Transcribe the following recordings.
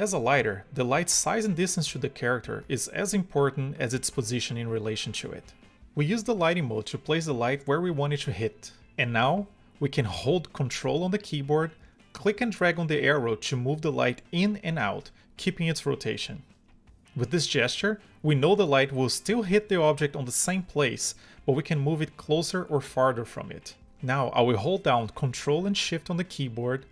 As a lighter, the light's size and distance to the character is as important as its position in relation to it. We use the lighting mode to place the light where we want it to hit, and now we can hold Ctrl on the keyboard, click and drag on the arrow to move the light in and out, keeping its rotation. With this gesture, we know the light will still hit the object on the same place, but we can move it closer or farther from it. Now I will hold down Ctrl and Shift on the keyboard,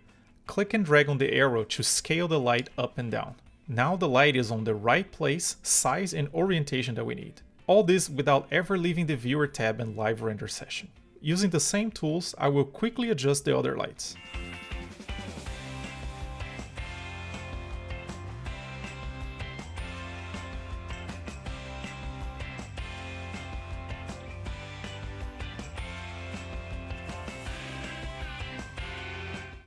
click and drag on the arrow to scale the light up and down. Now the light is on the right place, size and orientation that we need. All this without ever leaving the Viewer tab and Live Render session. Using the same tools, I will quickly adjust the other lights.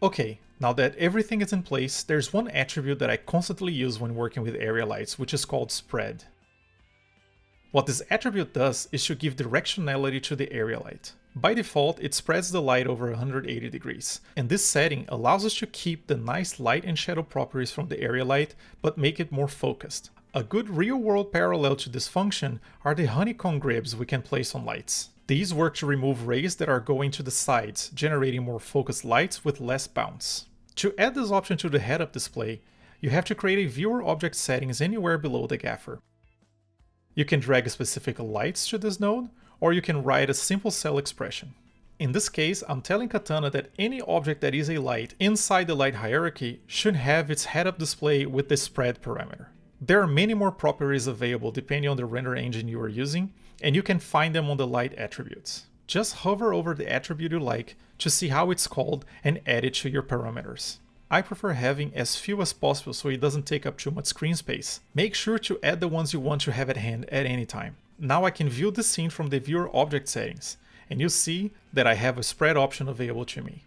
Okay, now that everything is in place, there's one attribute that I constantly use when working with area lights, which is called spread. What this attribute does is to give directionality to the area light. By default, it spreads the light over 180 degrees, and this setting allows us to keep the nice light and shadow properties from the area light, but make it more focused. A good real-world parallel to this function are the honeycomb grids we can place on lights. These work to remove rays that are going to the sides, generating more focused lights with less bounce. To add this option to the head-up display, you have to create a viewer object settings anywhere below the gaffer. You can drag specific lights to this node, or you can write a simple cell expression. In this case, I'm telling Katana that any object that is a light inside the light hierarchy should have its head-up display with the spread parameter. There are many more properties available depending on the render engine you are using, and you can find them on the light attributes. Just hover over the attribute you like to see how it's called and add it to your parameters. I prefer having as few as possible so it doesn't take up too much screen space. Make sure to add the ones you want to have at hand at any time. Now I can view the scene from the viewer object settings, and you see that I have a spread option available to me.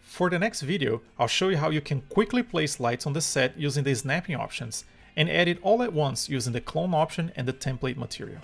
For the next video, I'll show you how you can quickly place lights on the set using the snapping options, and add it all at once using the clone option and the template material.